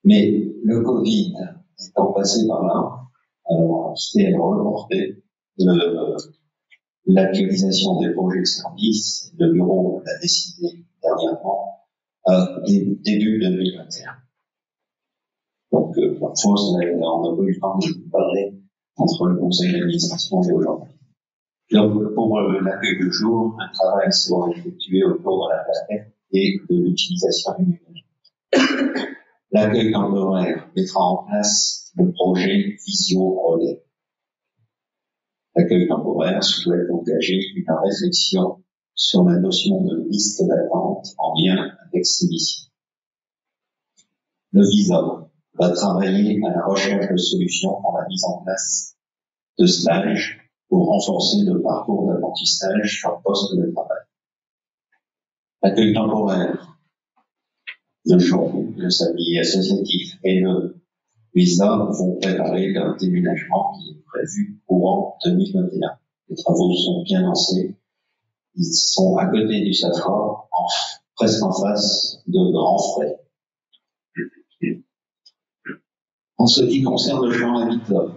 Mais le Covid étant passé par là, alors c'est reporté l'actualisation des projets de service. Le bureau l'a décidé dernièrement début 2021. Donc, parfois, on n'a pas eu le temps de parler entre le conseil d'administration et aujourd'hui. Donc, pour l'accueil de jour, un travail sera effectué autour de la planète et de l'utilisation numérique. L'accueil temporaire mettra en place le projet Visio-Relais. L'accueil temporaire souhaite engager une réflexion sur la notion de liste d'attente en lien avec ces missions. Le visa. va travailler à la recherche de solutions pour la mise en place de stages pour renforcer le parcours d'apprentissage sur poste de travail. L'accueil temporaire, le jour, le samedi associatif et le visa vont préparer un déménagement qui est prévu courant 2021. Les travaux sont bien lancés. Ils sont à côté du SAFRA, presque en face de Grands Frais. En ce qui concerne le champ habitat,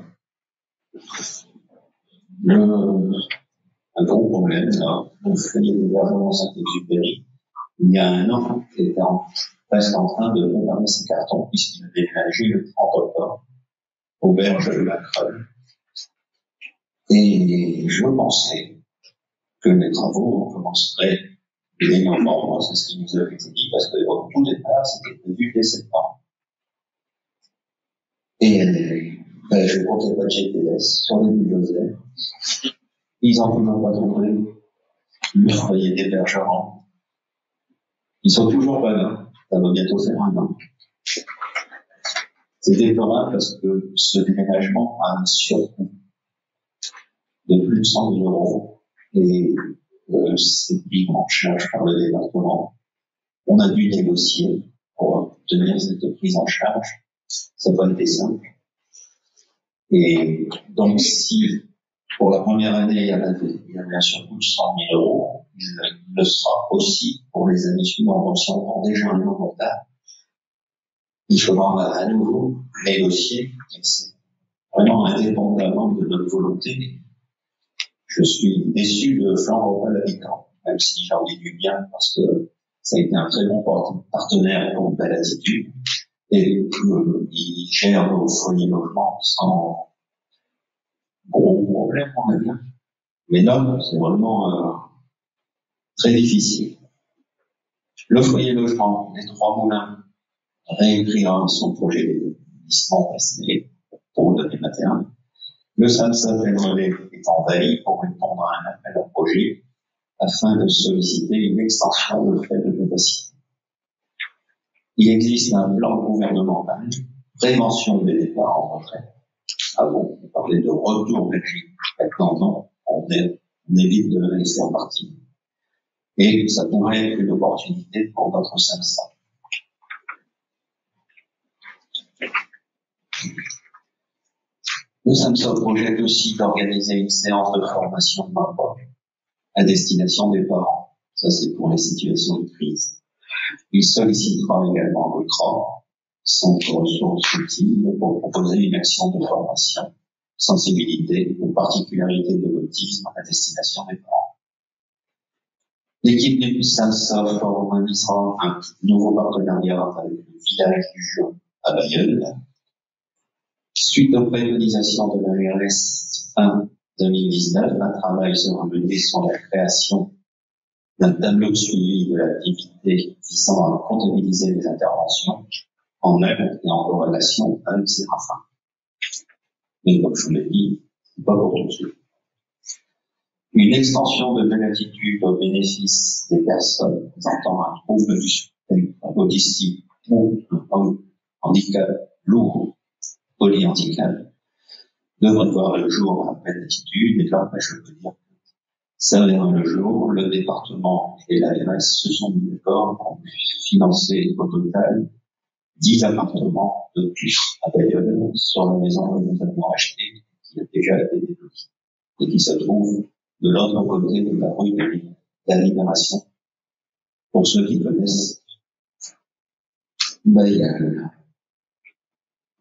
un gros problème, là, le foyer d'hébergement Saint-Exupéry, il y a un an, qui était presque en train de préparer ses cartons, puisqu'il a déménagé le 30 octobre, aux berges de la Creuse. Et je pensais que les travaux commenceraient dès novembre, c'est ce qui nous avait été dit, parce que au tout départ, c'était prévu dès septembre. Et je crois qu'il n'y a pas de GPS sur les bulldozers. Ils n'en ont pas trouvé le foyer d'hébergement. Ils sont toujours pas là. Ça va bientôt faire un an. C'est déplorable parce que ce déménagement a un surcoût de plus de 100 000 euros et c'est pris en charge par le département. On a dû négocier pour obtenir cette prise en charge. Ça n'a pas été simple. Et donc, si pour la première année, il y avait un surcoût de 100 000 euros, il le sera aussi pour les années suivantes. Donc, si on prend déjà un an de retard, il faudra à nouveau négocier. C'est vraiment indépendamment de notre volonté. Je suis déçu de Flandre l'habitant, même si j'en ai du bien, parce que ça a été un très bon partenaire pour une belle attitude. Et il gère nos foyers logement sans gros problème, on va dire. Mais là, c'est vraiment très difficile. Le foyer logement, les Trois Moulins, réécrira son projet d'investissement passé pour 2021. Le SAMSA est en veille pour répondre à un appel à projet afin de solliciter une extension de faible capacité. Il existe un plan gouvernemental, prévention des départs en retraite. Avant, on parlait de retour en Belgique. Maintenant, non, on évite de les faire partie. Et ça pourrait être une opportunité pour notre SAMSA. Le SAMSA projette aussi d'organiser une séance de formation de d'emploi à destination des parents. Ça, c'est pour les situations de crise. Il sollicitera également le CRA, Centre ressources utiles, pour proposer une action de formation, sensibilité aux particularités de l'autisme à destination des parents. L'équipe du SAMSA formalisera un nouveau partenariat avec le village du Jeu à Bayeul. Suite aux préconisations de l'ARS fin 2019, un travail sera mené sur la création d'un tableau de suivi de l'activité visant à comptabiliser les interventions en œuvre et en corrélation avec Séraphin. Mais comme je vous l'ai dit, c'est pas pour tout de suite. Une extension de latitude au bénéfice des personnes présentant un trouble du spectre autistique ou un handicap lourd, polyhandicap, devrait voir le jour à pleine attitude, et là, je peux dire que ça verra le jour. Le département et l'ARS se sont mis d'accord pour financer au total 10 appartements de plus à Bayeul sur la maison que nous avons achetée, qui a déjà été développée, et qui se trouve de l'autre côté de la rue de la Libération. Pour ceux qui connaissent Bayeul.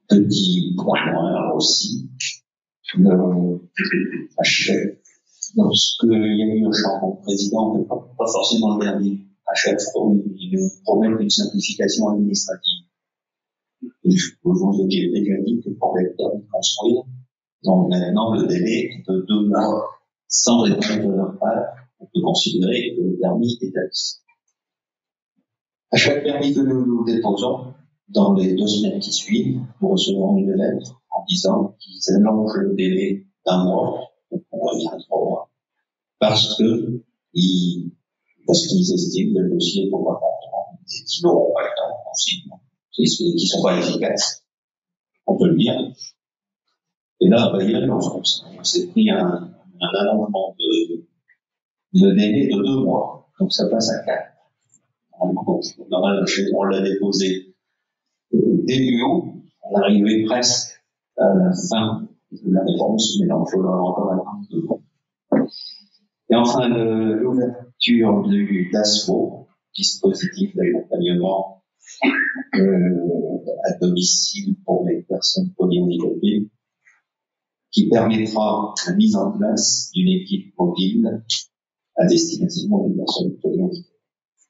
Petit point noir aussi, le HF. Lorsqu'il y a eu un changement de président, mais pas forcément le dernier, à chaque fois, il nous promet une simplification administrative. Et je vous ai déjà dit que pour les permis de construire, donc maintenant le délai est de 2 mois sans réponse de leur part, on peut considérer que le permis est acquis. À chaque permis que nous déposons, dans les 2 semaines qui suivent, nous recevons une lettre en disant qu'ils allongent le délai d'1 mois, donc on revient à 3 mois, parce qu'ils estiment que le dossier est trop important et qu'ils n'auront pas le temps aussi, qu'ils ne sont pas efficaces. on peut le dire. Et là, à Bayonne, on s'est pris un allongement de délai de 2 mois. Donc ça passe à 4. On l'a déposé début août, on arrivait presque à la fin de la réponse, mais il faudra encore attendre 2 mois. Et enfin, l'ouverture du DASPO, dispositif d'accompagnement à domicile pour les personnes polyhandicapées, qui permettra la mise en place d'une équipe mobile à destination des personnes polyhandicapées.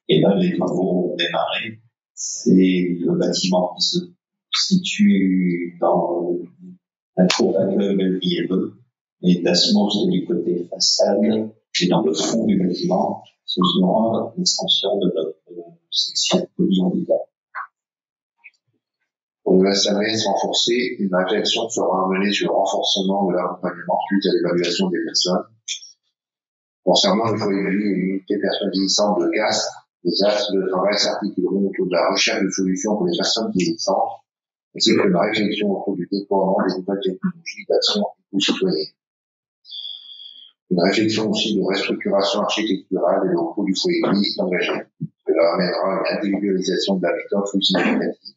Et là, les travaux ont démarré. C'est le bâtiment qui se situe dans la cour d'accueil Belgique 2. Et DASPO, c'est du côté façade, et dans le fond du bâtiment, ce sera l'extension de notre section polyhandicap. Pour le SAMS renforcé, une réflexion sera menée sur le renforcement de l'accompagnement suite à l'évaluation des personnes. Concernant le foyer de vie et l'unité personnes vieillissantes de Castres, les axes de travail s'articuleront autour de la recherche de solutions pour les personnes vieillissantes, ainsi que la réflexion autour du déploiement des nouvelles technologies d'action aux citoyens. Une réflexion aussi de restructuration architecturale et locaux du foyer de vie est engagée. Cela amènera à une individualisation de l'habitat plus significative.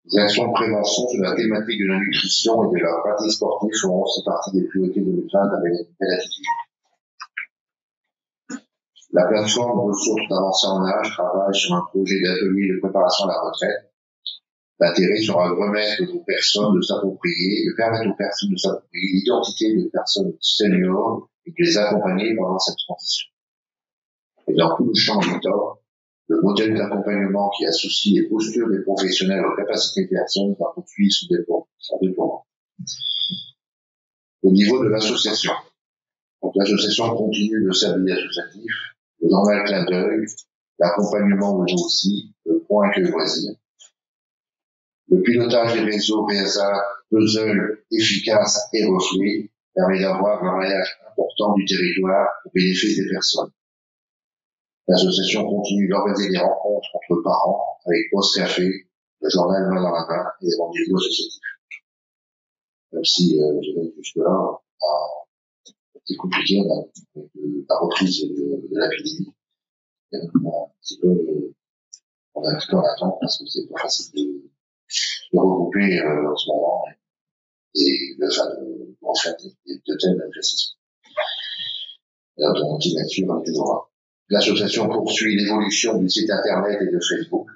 Les actions de prévention sur la thématique de la nutrition et de la pratique sportive feront aussi partie des priorités 2020 avec une belle attitude. La plateforme ressources d'avancée en âge travaille sur un projet d'atelier de préparation à la retraite. L'intérêt sera de permettre aux personnes de s'approprier l'identité de personnes seniors et de les accompagner pendant cette transition. Et dans tout le champ du temps, le modèle d'accompagnement qui associe les postures des professionnels aux capacités des personnes va poursuivre son déploiement. Au niveau de l'association. Donc, l'association continue le service associatif, le normal clin d'œil, l'accompagnement de nous aussi, le point accueil loisir. Le pilotage des réseaux PSA, puzzle efficace et reflet permet d'avoir un maillage important du territoire au bénéfice des personnes. L'association continue d'organiser des rencontres entre parents avec Post Café, le journal main dans la main et des rendez-vous associatifs. Même si, jusque-là, c'est compliqué avec la reprise de l'épidémie. On a un petit peu en attente parce que c'est pas facile de regrouper en ce moment et de telles manifestations. Et donc, là-dessus, on est toujours là. L'association poursuit l'évolution du site internet et de Facebook.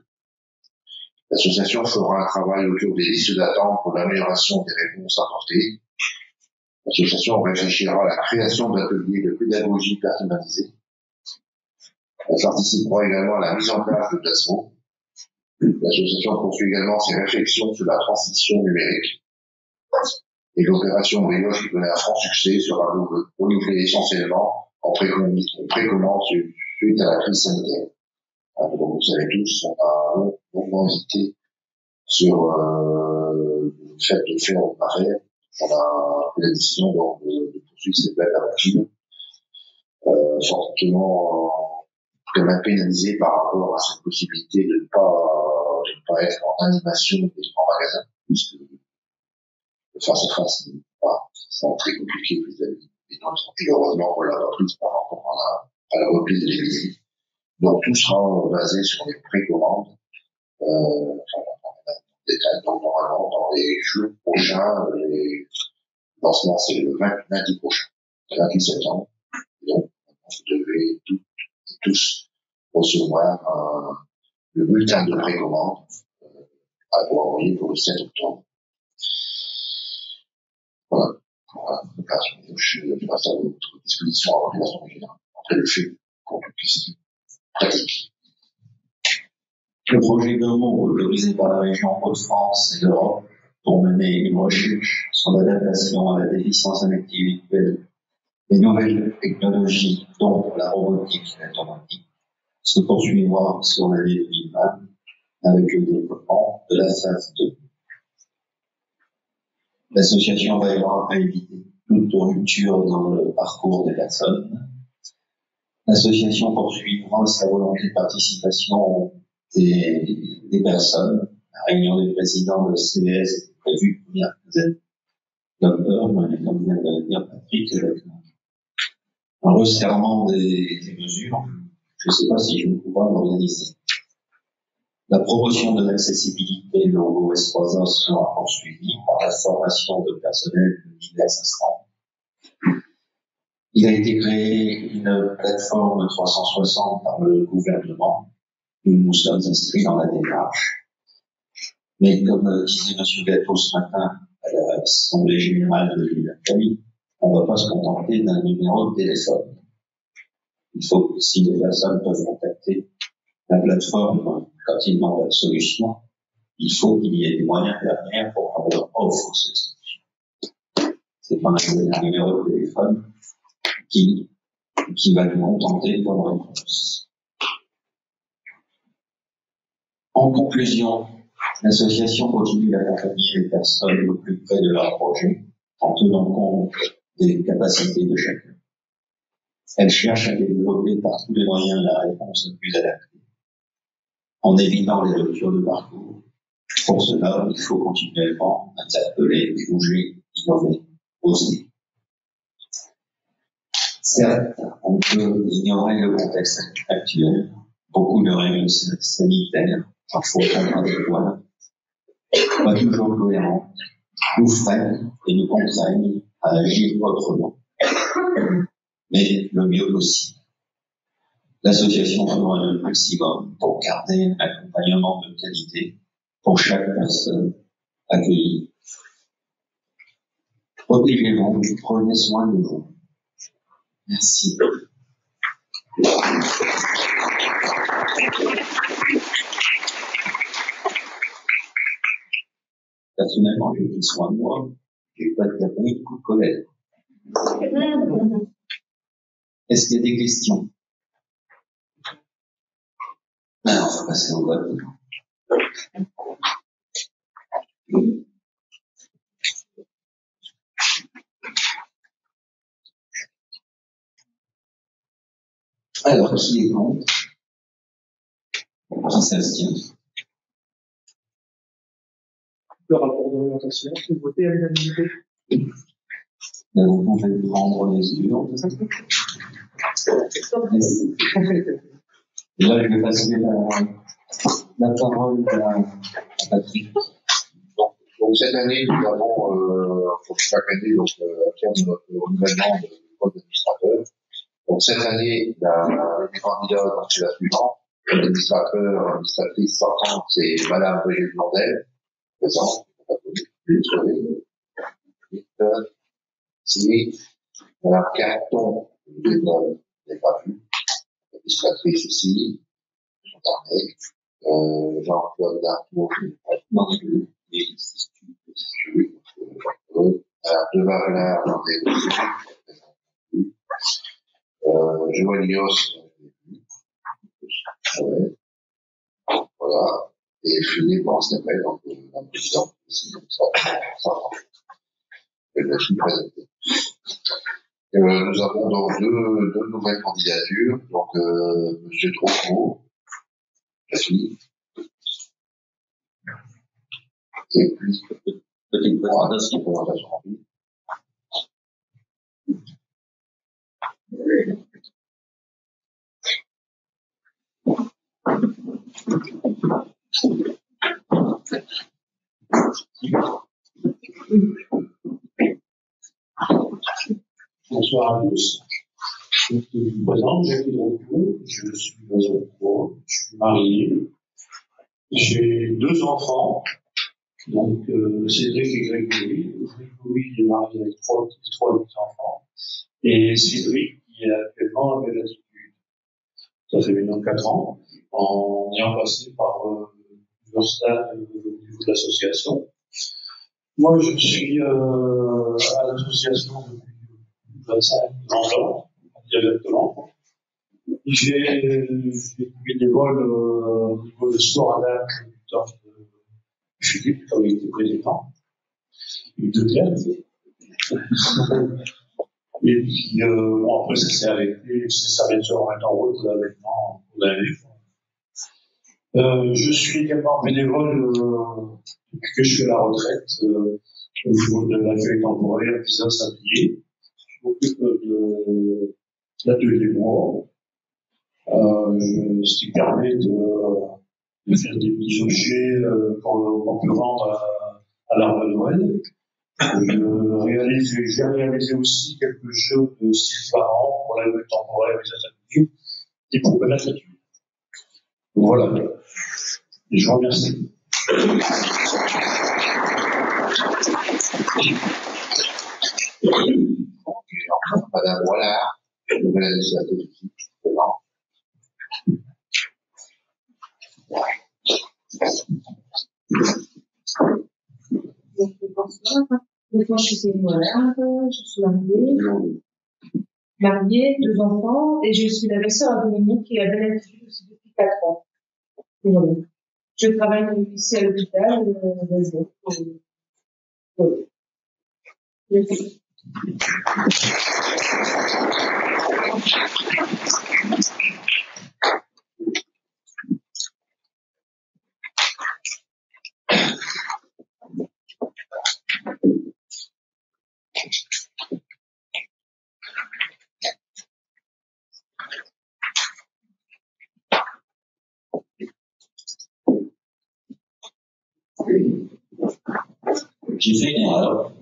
L'association fera un travail autour des listes d'attente pour l'amélioration des réponses apportées. L'association réfléchira à la création d'ateliers de pédagogie personnalisée. Elle participera également à la mise en place de DASPO. L'association poursuit également ses réflexions sur la transition numérique. Et l'opération Brioche, qui connaît un franc succès, sera renouvelée essentiellement en précommande suite à la crise sanitaire. Comme vous savez tous, on a longuement hésité sur le fait de faire une affaire. On a pris la décision donc, de poursuivre cette belle aventure, fortement quand même pénalisé par rapport à cette possibilité de ne pas être en animation et en magasin, puisque le face à face, c'est très compliqué vis-à-vis des nôtres. Et heureusement qu'on l'a reprise par rapport à la reprise des visites. Donc tout sera basé sur les précommandes. Donc normalement dans les jours prochains, les lancements c'est le lundi prochain, le 28 septembre. Donc vous devez tous recevoir le bulletin de précommande à vous envoyer pour le 7 octobre. Voilà. Je passe à votre disposition avant l'organisation générale. Après le fait pour toute question pratique. Le projet Domo, autorisé par la région Hauts-de-France et l'Europe pour mener une recherche sur l'adaptation à la déficience intellectuelle des nouvelles technologies, dont la robotique et l'automatique, se poursuivra sur l'année 2020 avec le développement de la phase 2. L'association veillera à éviter toute rupture dans le parcours des personnes. L'association poursuivra sa volonté de participation des personnes La réunion des présidents de CES était prévue première quinzaine d'octobre, mais comme vient de le dire Patrick, avec un resserrement des mesures, je ne sais pas si je vais pouvoir l'organiser. La promotion de l'accessibilité de OS3A sera poursuivie par la formation de personnel de diverses instances. Il a été créé une plateforme 360 par le gouvernement. Nous nous sommes inscrits dans la démarche. Mais comme disait M. Gâteau ce matin à l'Assemblée générale de l'UNACAI, on ne va pas se contenter d'un numéro de téléphone. Il faut que si les personnes peuvent contacter la plateforme quand ils n'ont pas de solution, il faut qu'il y ait des moyens derrière pour qu'on leur offre cette solution. C'est pas un numéro de téléphone qui va nous contenter comme réponse. En conclusion, l'association continue d'accompagner les personnes au plus près de leur projet en tenant compte des capacités de chacun. Elle cherche à développer par tous les moyens la réponse la plus adaptée, en évitant les ruptures de parcours. Pour cela, il faut continuellement interpeller, bouger, innover, oser. Certes, on peut ignorer le contexte actuel, beaucoup de règles sanitaires, parfois contradictoires, pas toujours cohérentes, nous freinent et nous contraignent à agir autrement, mais le mieux possible. L'association fera le maximum pour garder un accompagnement de qualité pour chaque personne accueillie. Protégez-vous, prenez soin de vous. Merci. Personnellement, j'ai pris soin de moi. J'ai pas tapé de coup de colère. Est-ce qu'il y a des questions? Alors, on va passer au vote. Alors, qui est contre? Qui s'abstient? Le rapport d'orientation, c'est voté à l'unanimité. Vous pouvez prendre les urnes. Et là, je vais passer la parole à Patrick. Donc cette année, nous avons, pour chaque année, donc, à terme de notre renouvellement de poste d'administrateur. Donc cette année, les candidats, donc c'est la suivante. L'administrateur, administratrice sortante, c'est Madame Brigitte Blondel, présente. Si Madame Carton, n'est pas vue. Administratrice aussi, Jean-Claude Dartour, non plus. Demain Renard, dans des Joël Yos, voilà, et Philippe Blanc-Snapel, donc, un président, c'est comme ça, je vais suis présenté. Nous avons donc deux nouvelles candidatures, donc, Monsieur Trocco, la fille, et puis, petite présentation rapide. Bonsoir à tous. Je me présente, Jacques Hidrocourt, je suis marié. J'ai 2 enfants, donc Cédric et Grégory. Grégory est marié avec 3 enfants. Et Cédric, qui est actuellement avec l'attitude. Ça fait maintenant 4 ans, en ayant passé par plusieurs stades au niveau de l'association. Moi, je suis à l'association depuis 25 ans, directement. J'ai été bénévole au niveau de sport à date du temps de Philippe, comme il était président, et de Claire. Et puis, bon, après, ça s'est arrêté, ça vient de se remettre en route, là, maintenant, pour l'année. Je suis également bénévole depuis que je suis à la retraite au niveau de l'accueil temporaire Visa-Sablier. Je m'occupe de l'atelier bois, ce qui permet de faire des petits objets qu'on peut vendre à l'arbre de Noël. J'ai réalisé aussi quelques jeux de style parents pour l'accueil temporaire Visa-Sablier et pour la nature. Voilà. Et je vous remercie. Madame, voilà. Nouvelle administrateur du site. Bonsoir. Donc, moi, je suis Céline Mollard, je suis mariée, 2 enfants, et je suis la belle-sœur à Dominique et à Belle-Attitude aussi depuis 4 ans. Et voilà. Je travaille ici à l'hôpital, d'Azur. Voilà. Merci. J'ai fait une erreur.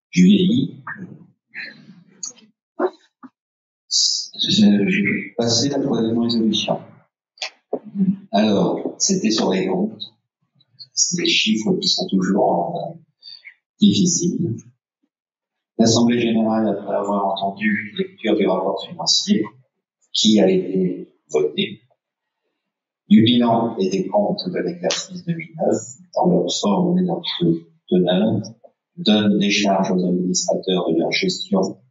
Je vieillis. J'ai passé la 3e résolution. Alors, c'était sur les comptes. C'est des chiffres qui sont toujours difficiles. L'Assemblée générale, après avoir entendu lecture du rapport financier qui a été voté, du bilan et des comptes de l'exercice 2009, dans leur forme et leur teneur, donne des charges aux administrateurs de leur gestion,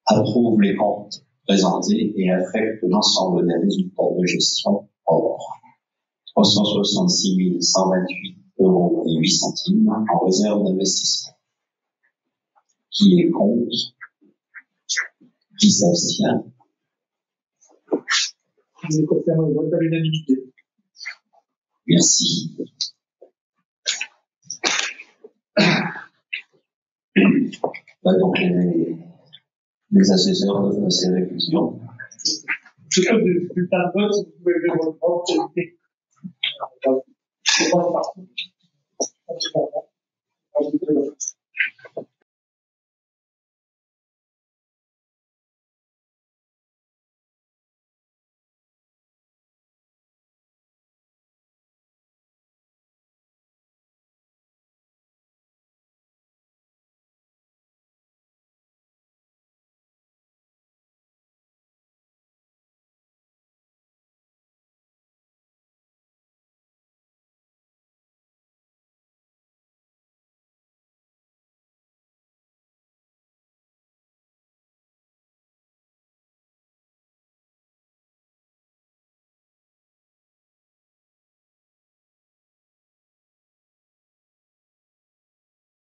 approuve les comptes présentés et affecte l'ensemble des résultats de gestion hors 366 128 € et 8 centimes en réserve d'investissement. Qui est contre? Qui s'abstient? Je confirme le vote à l'unanimité. Merci. Donc les assesseurs doivent passer à la réclusion. Je trouve que du bulletin de vote, vous pouvez lever votre vote. C'est pas parti.